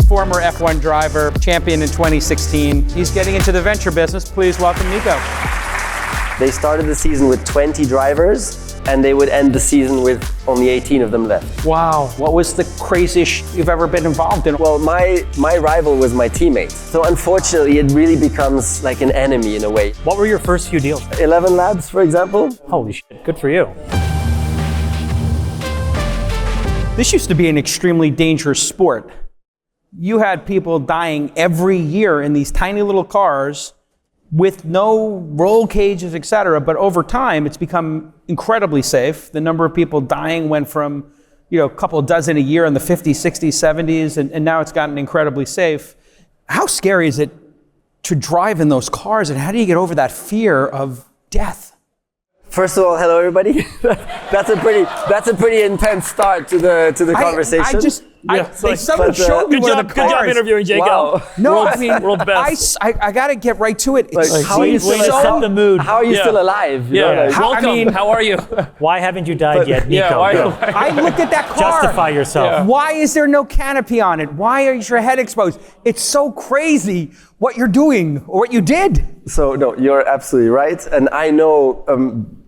former F1 driver, champion in 2016. He's getting into the venture business. Please welcome Nico. They started the season with 20 drivers, and they would end the season with only 18 of them left. Wow. What was the craziest you've ever been involved in? Well, my rival was my teammate. So unfortunately, it really becomes like an enemy in a way. What were your first few deals? 11 Labs, for example. Holy shit, good for you. This used to be an extremely dangerous sport. You had people dying every year in these tiny little cars with no roll cages, etc. But over time, it's become incredibly safe. The number of people dying went from, a couple dozen a year in the 50s, 60s, 70s, and now it's gotten incredibly safe. How scary is it to drive in those cars, and how do you get over that fear of death? First of all, hello everybody. That's a pretty intense start to the conversation. Someone showed me good job interviewing Jake. Wow. No, world best. I got to get right to it. How are you set the mood? How are you still alive? Welcome. How are you? Why haven't you died yet, Nico? I looked at that car. Justify yourself. Yeah. Why is there no canopy on it? Why is your head exposed? It's so crazy what you're doing or what you did. So no, you're absolutely right, and I know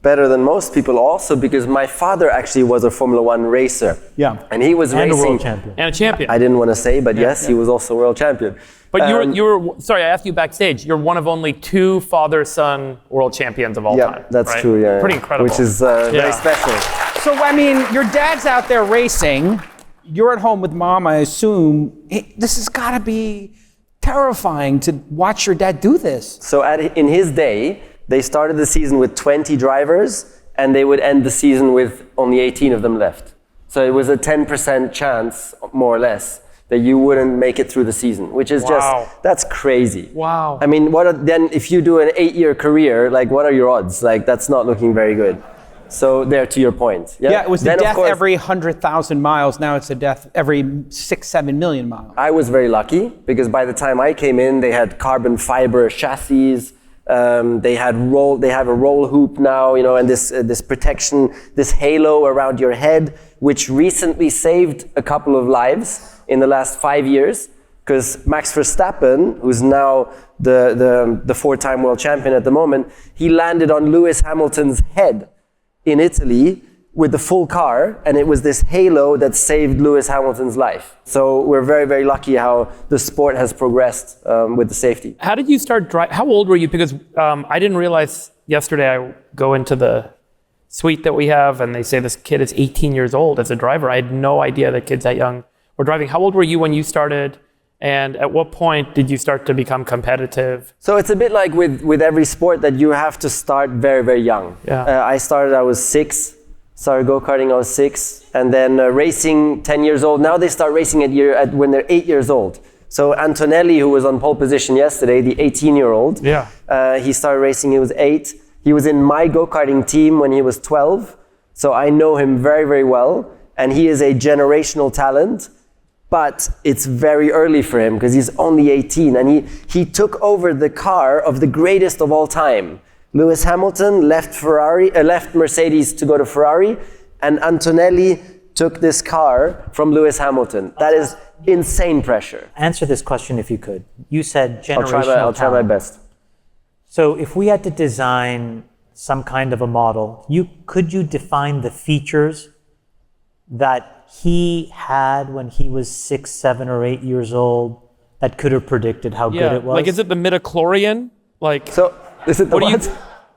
better than most people also because my father actually was a Formula One racer. Yeah, and he was racing. A world champion. And a champion. I didn't want to say, but yes, he was also a world champion. But you were, sorry, I asked you backstage, you're one of only 2 father-son world champions of all time. Yeah, that's right? true, yeah. Pretty incredible. Which is very special. So, your dad's out there racing, you're at home with mom, I assume. This has got to be terrifying to watch your dad do this. So in his day, they started the season with 20 drivers, and they would end the season with only 18 of them left. So it was a 10% chance, more or less, that you wouldn't make it through the season, which is that's crazy. Wow. I mean, then if you do an 8-year career, what are your odds? That's not looking very good. So there, to your point. Yeah, it was the death every 100,000 miles. Now it's a death every 6-7 million miles. I was very lucky because by the time I came in, they had carbon fiber chassis. They have a roll hoop now, and this protection, this halo around your head, which recently saved a couple of lives in the last 5 years. Because Max Verstappen, who's now the 4-time world champion at the moment, he landed on Lewis Hamilton's head in Italy with the full car, and it was this halo that saved Lewis Hamilton's life. So we're very, very lucky how the sport has progressed with the safety. How did you start driving? How old were you? Because I didn't realize yesterday I go into the suite that we have and they say this kid is 18 years old as a driver. I had no idea that kids that young were driving. How old were you when you started? And at what point did you start to become competitive? So it's a bit like with every sport that you have to start very, very young. Yeah. I was 6, started go-karting I was 6, and then racing 10 years old. Now they start racing when they're 8 years old. So Antonelli, who was on pole position yesterday, the 18-year-old, he started racing, he was 8. He was in my go-karting team when he was 12. So I know him very, very well. And he is a generational talent. But it's very early for him because he's only 18, and he took over the car of the greatest of all time. Lewis Hamilton left Mercedes to go to Ferrari, and Antonelli took this car from Lewis Hamilton. That is insane pressure. Answer this question if you could. You said generational I'll try my best. So if we had to design some kind of a model, could you define the features that he had when he was 6, 7, or 8 years old that could have predicted how good it was? Is it the midichlorian? So is it the what?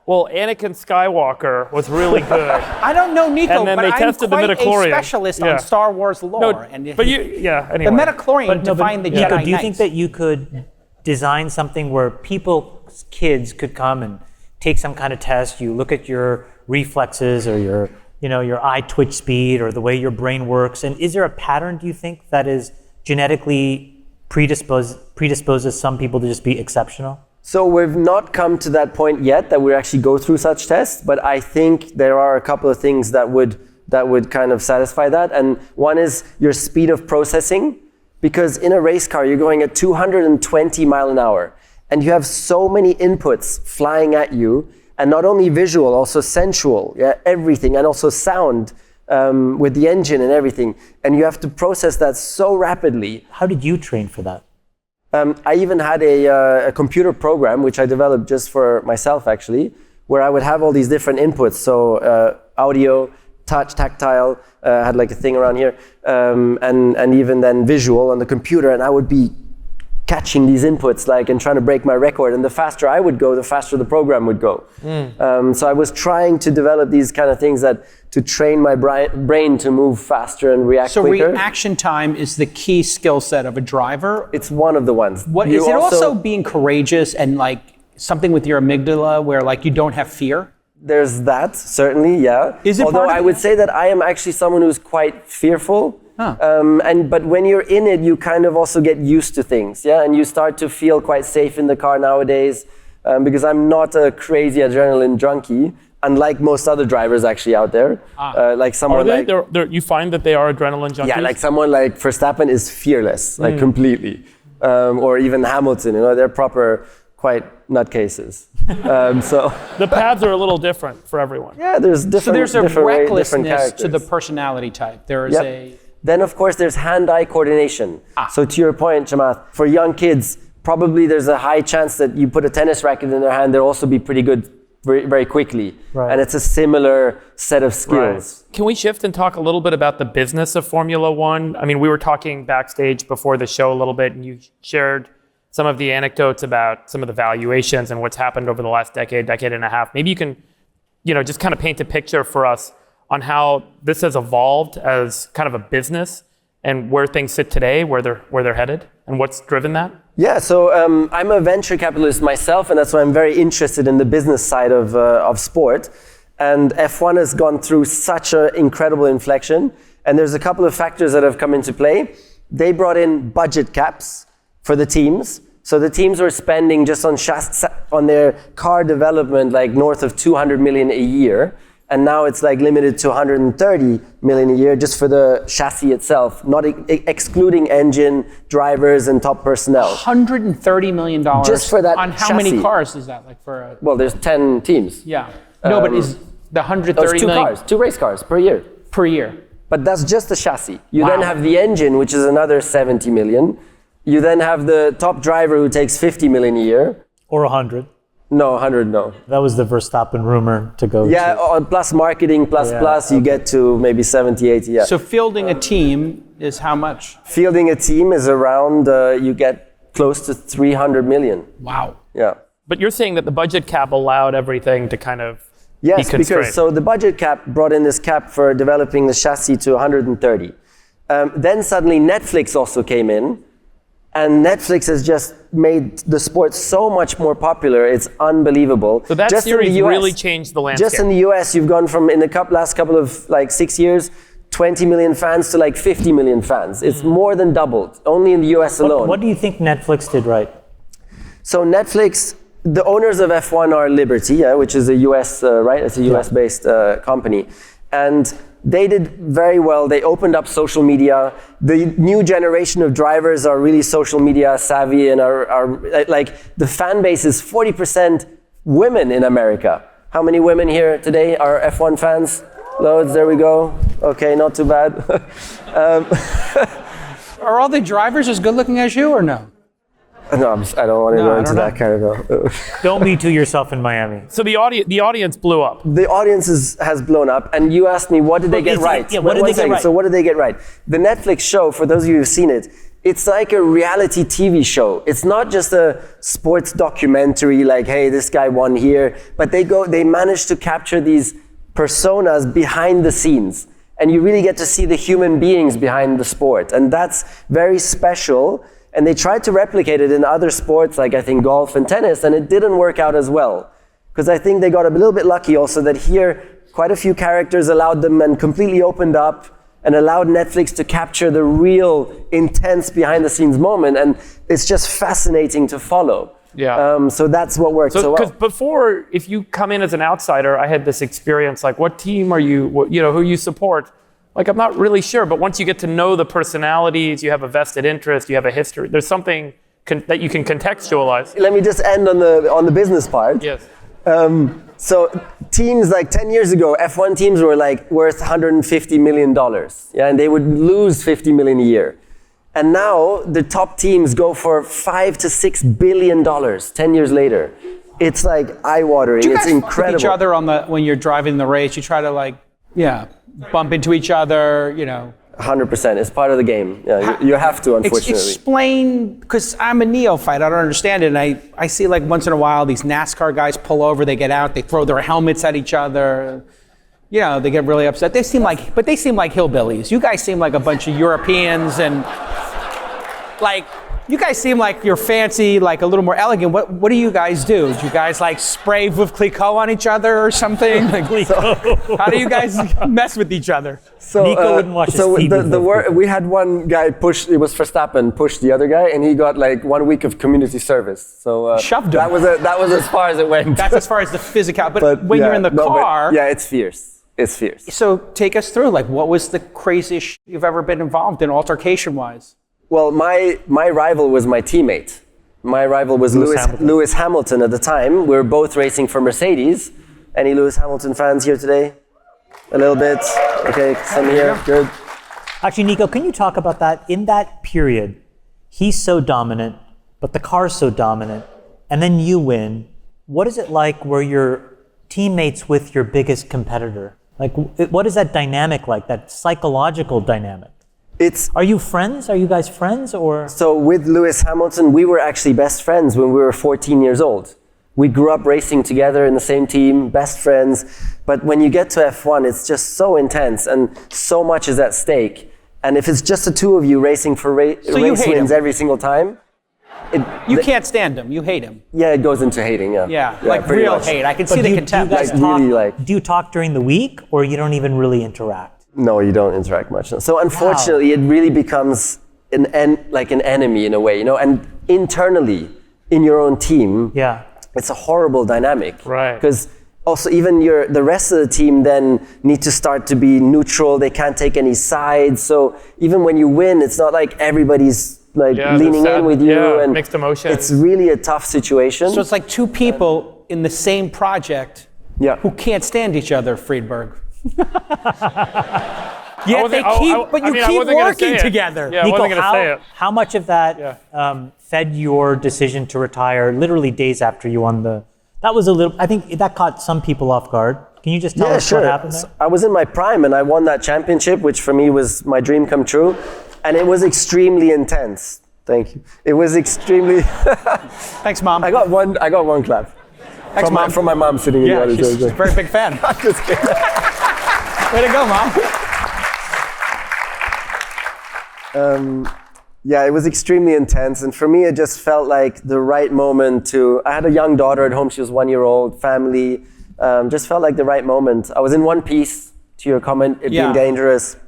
Well, Anakin Skywalker was really good. I don't know, Nico, and then but they I'm tested quite the midichlorian. A specialist on Star Wars lore. Anyway. The midichlorian defined the Jedi Nico, do you Knights. think that you could design something where kids could come and take some kind of test, you look at your reflexes or your eye twitch speed or the way your brain works, and is there a pattern, do you think, that is genetically predisposes some people to just be exceptional? So we've not come to that point yet that we actually go through such tests, but I think there are a couple of things that would kind of satisfy that. And one is your speed of processing, because in a race car, you're going at 220 mile an hour, and you have so many inputs flying at you, and not only visual, also sensual, everything, and also sound. with the engine and everything. And you have to process that so rapidly. How did you train for that? I even had a computer program, which I developed just for myself, actually, where I would have all these different inputs. So audio, touch, tactile, had like a thing around here, and even then visual on the computer. And I would be catching these inputs and trying to break my record. And the faster I would go, the faster the program would go. So I was trying to develop these kind of things to train my brain to move faster and react quicker. So reaction time is the key skill set of a driver. It's one of the ones. Is it also being courageous and something with your amygdala where you don't have fear? There's that, certainly, yeah. Is it Although I would say that I am actually someone who's quite fearful. But when you're in it, you kind of also get used to things, yeah? And you start to feel quite safe in the car nowadays, because I'm not a crazy adrenaline junkie, unlike most other drivers actually out there. Like someone are they? You find that they are adrenaline junkies? Yeah, like someone like Verstappen is fearless, completely. Or even Hamilton, they're proper, quite nutcases. So the paths are a little different for everyone. Yeah, there's different. So there's a different recklessness to the personality type. There is a. Then of course there's hand-eye coordination. So to your point, Chamath, for young kids, probably there's a high chance that you put a tennis racket in their hand, they'll also be pretty good very, very quickly. Right. And it's a similar set of skills. Right. Can we shift and talk a little bit about the business of Formula One? I mean, we were talking backstage before the show a little bit, and you shared some of the anecdotes about some of the valuations and what's happened over the last decade and a half. Maybe you can, just kind of paint a picture for us on how this has evolved as kind of a business and where things sit today, where they're headed, and what's driven that? Yeah, so I'm a venture capitalist myself, and that's why I'm very interested in the business side of sport. And F1 has gone through such an incredible inflection, and there's a couple of factors that have come into play. They brought in budget caps for the teams. So the teams were spending just on their car development north of 200 million a year. And now it's limited to 130 million a year just for the chassis itself, not excluding engine, drivers, and top personnel. $130 million just for that on how chassis. Many cars is that? Well, there's 10 teams. Yeah. No, but is the 130 two million? Cars, 2 race cars per year. Per year. But that's just the chassis. You Wow. then have the engine, which is another 70 million. You then have the top driver who takes 50 million a year. Or 100. No, 100, no. That was the Verstappen rumor to go Yeah, to. on plus marketing, plus, you get to maybe 70, 80, yeah. So fielding a team is how much? Fielding a team is around, you get close to 300 million. Wow. Yeah. But you're saying that the budget cap allowed everything to kind of Yes, be constrained. because so the budget cap brought in this cap for developing the chassis to 130. Then suddenly Netflix also came in. And Netflix has just made the sport so much more popular. It's unbelievable. So that just series in the US, really changed the landscape. Just in the US, you've gone from, in the last couple of 6 years, 20 million fans to 50 million fans. It's more than doubled, only in the US alone. What do you think Netflix did right? So Netflix, the owners of F1 are Liberty, which is a US, right? It's a US-based company. And they did very well. They opened up social media. The new generation of drivers are really social media savvy and are the fan base is 40% women in America. How many women here today are F1 fans? Loads, there we go. Okay, not too bad. Are all the drivers as good looking as you or no? No, I don't want to go into that kind of. Don't Me Too yourself in Miami. So the audience blew up. The audience has blown up, and you asked me, what did they get right? What did they get right? So what did they get right? The Netflix show, for those of you who've seen it, it's like a reality TV show. It's not just a sports documentary hey, this guy won here, but they manage to capture these personas behind the scenes, and you really get to see the human beings behind the sport, and that's very special. And they tried to replicate it in other sports, I think golf and tennis, and it didn't work out as well. Because I think they got a little bit lucky also that here, quite a few characters allowed them and completely opened up and allowed Netflix to capture the real intense behind the scenes moment. And it's just fascinating to follow. Yeah. So that's what worked so well. Because before, if you come in as an outsider, I had this experience, what team are you, who you support? I'm not really sure, but once you get to know the personalities, you have a vested interest, you have a history, there's something that you can contextualize. Let me just end on the business part. Yes. So teams like 10 years ago, F1 teams were like worth $150 million. Yeah, and they would lose 50 million a year. And now the top teams go for $5 to $6 billion 10 years later. It's like eye-watering. Do you It's guys incredible. fuck with each other on when you're driving the race? You try to like, bump into each other, 100%. It's part of the game. Yeah, you have to, unfortunately. Explain, because I'm a neophyte, I don't understand it. And I see like once in a while these NASCAR guys pull over, they get out, they throw their helmets at each other. They get really upset. They seem like hillbillies. You guys seem like a bunch of Europeans, and like, you guys seem like you're fancy, like a little more elegant. What do you guys do? Do you guys like spray Veuve Clicquot on each other or something? How do you guys mess with each other? Nico wouldn't watch his feet. We had one guy push. It was Verstappen pushed the other guy, and he got like 1 week of community service. So shoved him. That was as far as it went. That's as far as the physical. But when you're in the car, it's fierce. It's fierce. So take us through. Like, what was the craziest shit you've ever been involved in, altercation-wise? Well, my rival was my teammate. My rival was Lewis Hamilton at the time. We were both racing for Mercedes. Any Lewis Hamilton fans here today? A little bit. Okay, some here. Good. Actually, Nico, can you talk about that? In that period, he's so dominant, but the car's so dominant, and then you win. What is it like where you're teammates with your biggest competitor? Like, what is that dynamic like, that psychological dynamic? Are you friends? Are you guys friends, or? So with Lewis Hamilton, we were actually best friends when we were 14 years old. We grew up racing together in the same team, best friends. But when you get to F1, it's just so intense and so much is at stake. And if it's just the two of you racing for race wins every single time, you can't stand him. You hate him. Yeah, it goes into hating. Yeah, like real much. hate. I can see the contempt. Do you talk during the week, or you don't even really interact? No, you don't interact much. So unfortunately, it really becomes an enemy in a way, And internally, in your own team, it's a horrible dynamic. Right. Because also even the rest of the team then need to start to be neutral. They can't take any sides. So even when you win, it's not like everybody's leaning in with you. And mixed emotions. It's really a tough situation. So it's like two people in the same project who can't stand each other, Friedberg. Yet they keep working together. Yeah, Nico, I wasn't going to say it. How much of that fed your decision to retire literally days after you won the... I think that caught some people off guard. Can you just tell us what happened there? So I was in my prime and I won that championship, which for me was my dream come true. And it was extremely intense. Thank you. It was extremely... Thanks, Mom. I got one clap. Thanks, Mom. From my mom sitting in the audience. She's a very big fan. I'm just kidding. Way to go, Mom. It was extremely intense. And for me, it just felt like the right moment I had a young daughter at home. She was 1 year old, family. Just felt like the right moment. I was in one piece to your comment, it being dangerous.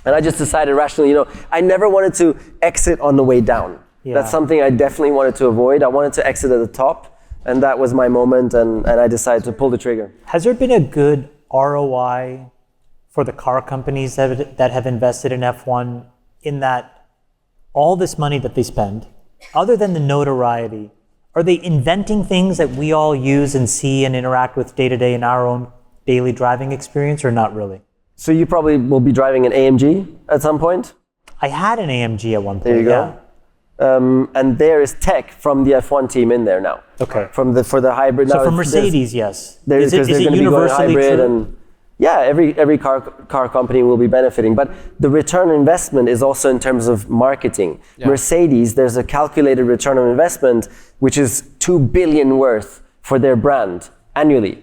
And I just decided rationally, I never wanted to exit on the way down. Yeah. That's something I definitely wanted to avoid. I wanted to exit at the top. And that was my moment. And I decided to pull the trigger. Has there been a good ROI for the car companies that have invested in F1, in that all this money that they spend, other than the notoriety, are they inventing things that we all use and see and interact with day to day in our own daily driving experience, or not really? So you probably will be driving an AMG at some point? I had an AMG at one point. There you go. And there is tech from the F1 team in there now. Okay. For the hybrid. So for Mercedes, yes. Is it universally hybrid true? And every car company will be benefiting. But the return on investment is also in terms of marketing. Yeah. Mercedes, there's a calculated return on investment, which is $2 billion worth for their brand annually.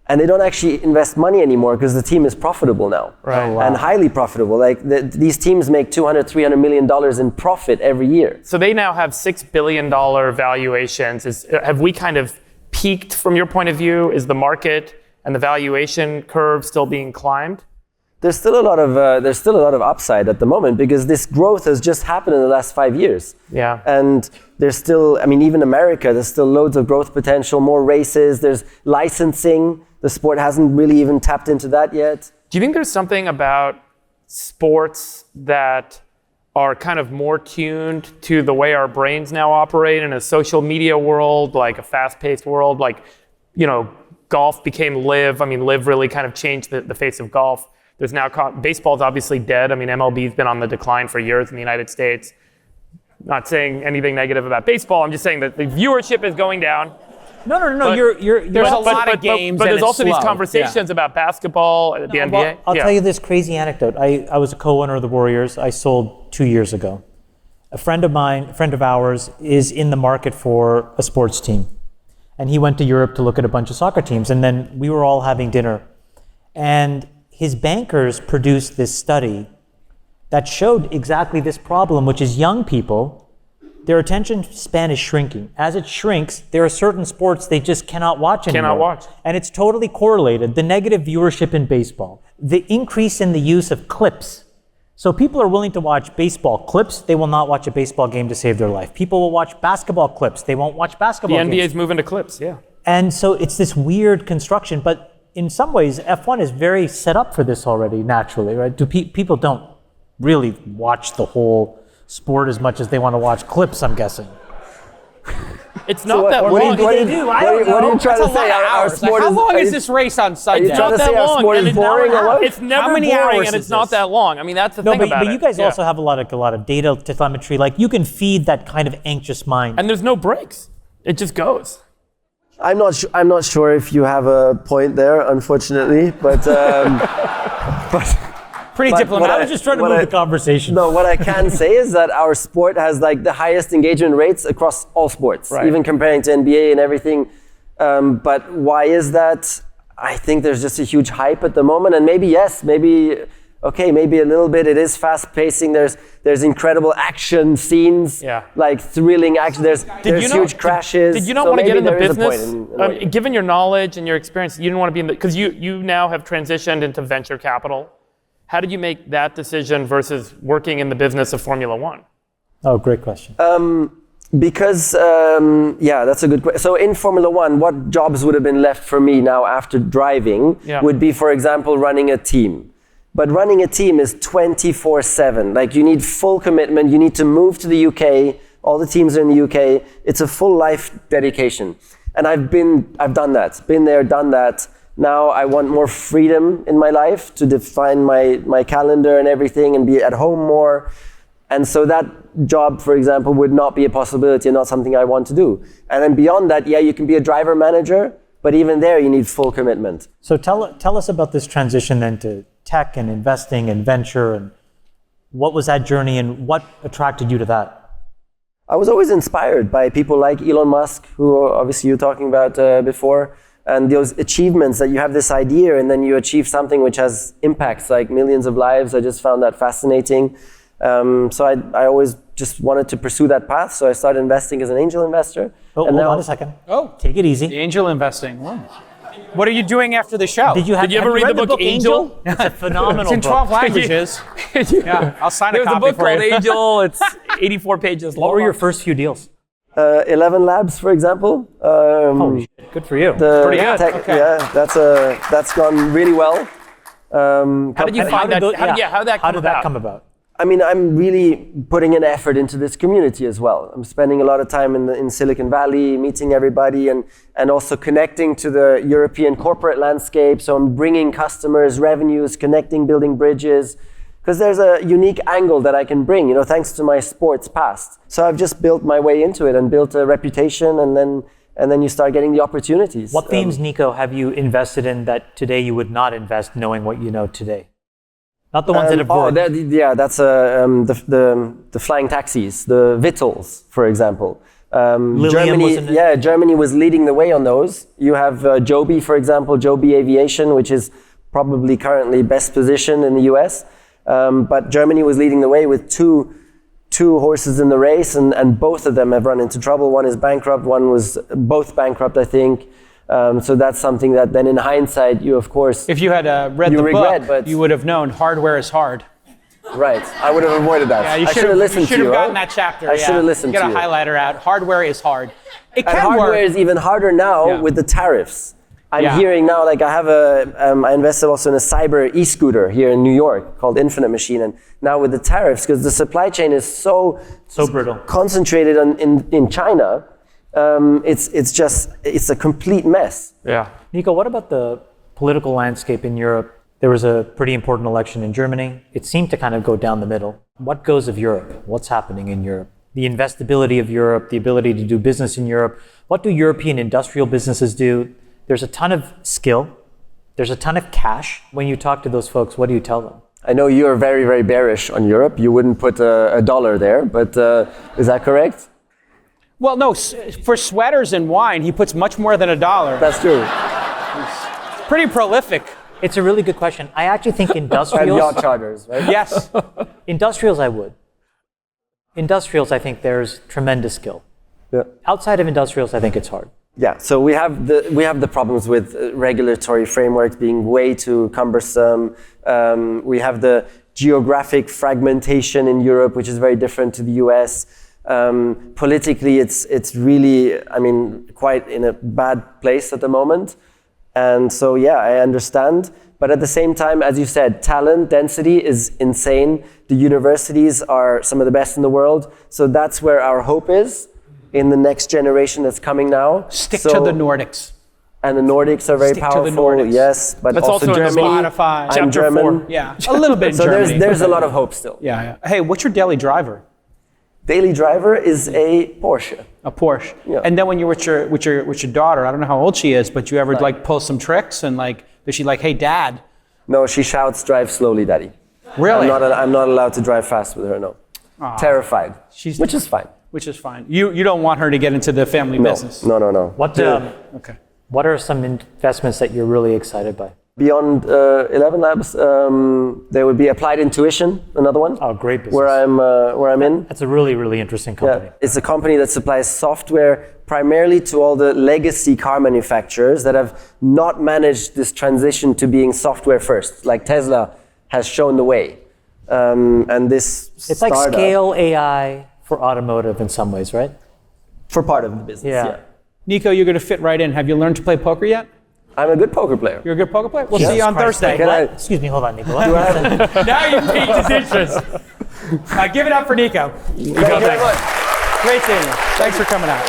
And they don't actually invest money anymore because the team is profitable now. Right. Oh, wow. And highly profitable. Like these teams make $200, $300 million in profit every year. So they now have $6 billion valuations. Have we kind of peaked from your point of view? Is the market and the valuation curve still being climbed? There's still a lot of upside at the moment because this growth has just happened in the last 5 years. Yeah. And there's still, even America, there's still loads of growth potential, more races, there's licensing. The sport hasn't really even tapped into that yet. Do you think there's something about sports that are kind of more tuned to the way our brains now operate in a social media world, like a fast-paced world, like, golf became live. I mean, live really kind of changed the face of golf. There's now baseball's obviously dead. I mean, MLB's been on the decline for years in the United States. Not saying anything negative about baseball. I'm just saying that the viewership is going down. No. But- There's a lot of games, but and there's it's also these slow. conversations about basketball, the NBA. Well, I'll tell you this crazy anecdote. I was a co-owner of the Warriors. I sold 2 years ago. A friend of ours, is in the market for a sports team. And he went to Europe to look at a bunch of soccer teams. And then we were all having dinner. And his bankers produced this study that showed exactly this problem, which is young people, their attention span is shrinking. As it shrinks, there are certain sports they just cannot watch anymore. Cannot watch. And it's totally correlated. The negative viewership in baseball, the increase in the use of clips. So people are willing to watch baseball clips. They will not watch a baseball game to save their life. People will watch basketball clips. They won't watch basketball The games. NBA's moving to clips, yeah. And so it's this weird construction, but in some ways, F1 is very set up for this already, naturally, right? People don't really watch the whole sport as much as they want to watch clips, I'm guessing. It's not that long. What are you trying to say? Our sport How is, long are is you- this race on are site you now? trying to say our sport is boring or what? It's never How many boring, hours and is it's not this? that long. I mean, that's the No, thing but about it. you guys Yeah. also have a lot of data telemetry. Like you can feed that kind of anxious mind. And there's no breaks. It just goes. I'm not sure if you have a point there, unfortunately, but Pretty But diplomatic. what I was just trying to what move I- the conversation. no, what I can say is that our sport has like the highest engagement rates across all sports, Right. even comparing to NBA and everything. But why is that? I think there's just a huge hype at the moment, and maybe maybe a little bit. It is fast pacing. There's incredible action scenes, Yeah. like thrilling action. There's huge crashes. Did you not So want to get maybe in the there is a point business? Given your knowledge and your experience, you didn't want to be in the, because you now have transitioned into venture capital. How did you make that decision versus working in the business of Formula One? Oh, great question. Because, that's a good question. So in Formula One, what jobs would have been left for me now after driving would be, for example, running a team. But running a team is 24/7. Like you need full commitment. You need to move to the UK. All the teams are in the UK. It's a full life dedication. And I've done that. Been there, done that. Now I want more freedom in my life to define my calendar and everything and be at home more. And so that job, for example, would not be a possibility and not something I want to do. And then beyond that, you can be a driver manager, but even there you need full commitment. So tell us about this transition then to tech and investing and venture, and what was that journey and what attracted you to that? I was always inspired by people like Elon Musk, who obviously you were talking about before, and those achievements that you have this idea and then you achieve something which has impacts like millions of lives. I just found that fascinating. So I always just wanted to pursue that path. So I started investing as an angel investor. Oh, and hold now, on a second. Oh, Take it easy. the angel investing. Whoa. What are you doing after the show? Did you Did you ever have read the book Angel? It's a phenomenal It's in book. 12 languages. Yeah, I'll sign a There's a copy book for called you. Angel. It's 84 pages long. What were your first few deals? 11 Labs, for example. Holy shit, good for you. Pretty good. Okay. Yeah, that's gone really well. How did you find that? How did that come come about? about? I mean, I'm really putting an effort into this community as well. I'm spending a lot of time in Silicon Valley, meeting everybody, and also connecting to the European corporate landscape. So I'm bringing customers, revenues, connecting, building bridges, because there's a unique angle that I can bring, thanks to my sports past. So I've just built my way into it and built a reputation, and then you start getting the opportunities. What themes, Nico, have you invested in that today you would not invest knowing what you know today? Not the ones that have worked. That's the flying taxis, the Vittles, for example. Lilium was in it? Germany was leading the way on those. You have Joby, for example, Joby Aviation, which is probably currently best positioned in the US. But Germany was leading the way with two horses in the race, and both of them have run into trouble. One is bankrupt, one was both bankrupt, I think. So that's something that then in hindsight, you of course... If you had read the regret, book, but- you would have known hardware is hard. Right, I would have avoided that. Yeah, you I should have listened to you. You should have gotten huh? that chapter. I should have listened to Get you. a highlighter out. Hardware is hard. It And can hardware work. is even harder now Yeah. with the tariffs. I'm Yeah. hearing now, like I have I invested also in a cyber e-scooter here in New York called Infinite Machine. And now with the tariffs, because the supply chain is so brittle. concentrated in China, it's a complete mess. Yeah. Nico, what about the political landscape in Europe? There was a pretty important election in Germany. It seemed to kind of go down the middle. What goes of Europe? What's happening in Europe? The investability of Europe, the ability to do business in Europe. What do European industrial businesses do? There's a ton of skill. There's a ton of cash. When you talk to those folks, what do you tell them? I know you are very, very bearish on Europe. You wouldn't put a dollar there, but is that correct? Well, no, for sweaters and wine, he puts much more than $1. That's true. Pretty prolific. It's a really good question. I actually think And industrials... yacht charters, right? Yes. Industrials, I would. Industrials, I think there's tremendous skill. Yeah. Outside of industrials, I think it's hard. Yeah, so we have the problems with regulatory frameworks being way too cumbersome. We have the geographic fragmentation in Europe, which is very different to the US. Politically, it's really, quite in a bad place at the moment. And so, yeah, I understand. But at the same time, as you said, talent density is insane. The universities are some of the best in the world. So that's where our hope is in the next generation that's coming now. Stick to the Nordics. And the Nordics are very Stick to the powerful, Nordics. yes. But That's also also in the Germany. Spotify. I'm Chapter German. 4. Yeah, a little bit in So Germany. there's a lot of hope still. Yeah. Hey, what's your daily driver? Daily driver is a Porsche. A Porsche. Yeah. And then when you're with your daughter, I don't know how old she is, but you ever like pull some tricks and like, is she like, hey, Dad? No, she shouts, "Drive slowly, Daddy." Really? I'm not allowed to drive fast with her, no. Terrified, which is fine. Which is fine. You don't want her to get into the family business. No. What Okay. What are some investments that you're really excited by? Beyond 11 Labs, there would be Applied Intuition, another one. Oh, great business. Where I'm in. That's a really, really interesting company. Yeah, it's a company that supplies software primarily to all the legacy car manufacturers that have not managed this transition to being software first, like Tesla has shown the way. And this It's like scale AI for automotive in some ways, right? for part of the business. Yeah. Yeah. Nico, you're going to fit right in. Have you learned to play poker yet? I'm a good poker player. You're a good poker player? We'll Jesus see you on Christ, Thursday. like, excuse me, hold on, Nico. Now you piqued his interest. Give it up for Nico. Thank you very much. Great seeing you. Thanks for coming out.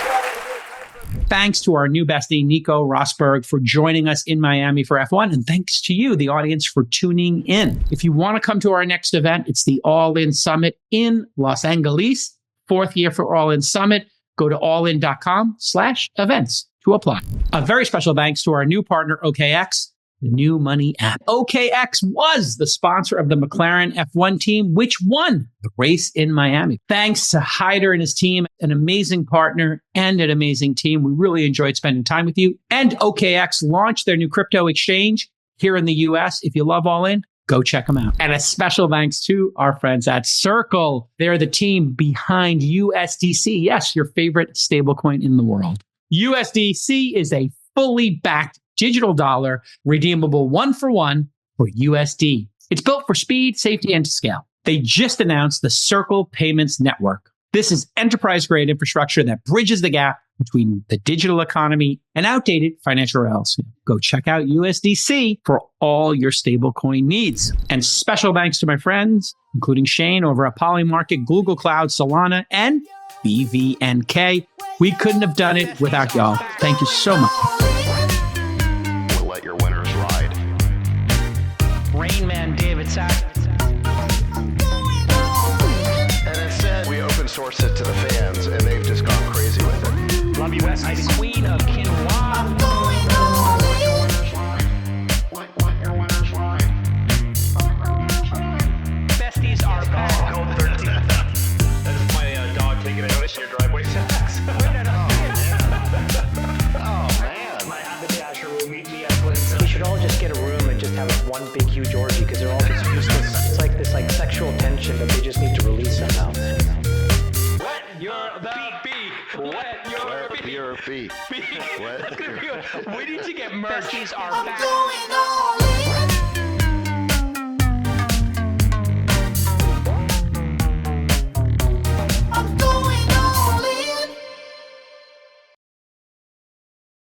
Thanks to our new bestie, Nico Rosberg, for joining us in Miami for F1. And thanks to you, the audience, for tuning in. If you want to come to our next event, it's the All In Summit in Los Angeles. 4th year for All In Summit. Go to allin.com/events to apply. A very special thanks to our new partner, OKX, the new money app. OKX was the sponsor of the McLaren F1 team, which won the race in Miami. Thanks to Hyder and his team, an amazing partner and an amazing team. We really enjoyed spending time with you. And OKX launched their new crypto exchange here in the US. If you love All In, go check them out. And a special thanks to our friends at Circle. They're the team behind USDC. Yes, your favorite stablecoin in the world. USDC is a fully backed digital dollar, redeemable 1-for-1 for USD. It's built for speed, safety, and to scale. They just announced the Circle Payments Network. This is enterprise-grade infrastructure that bridges the gap between the digital economy and outdated financial rails. Go check out USDC for all your stablecoin needs. And special thanks to my friends, including Shane over at Polymarket, Google Cloud, Solana, and BVNK. We couldn't have done it without y'all. Thank you so much. We'll let your winners ride. Rain Man David Sack. And instead, we open source it to the fans, and they've just gone crazy with it. Love you, Besties. Queen of Quinoa. Besties are back. Gold 13. That's my dog taking a notice in your driveway. Oh, man. My haberdasher will meet me at Clinton. We should all just get a room and just have one big huge orgy because they're all just useless. It's like this sexual tension that they just need to release somehow. Wet your beak. Wet your beak. We need to get merch. Besties are back. Going all in.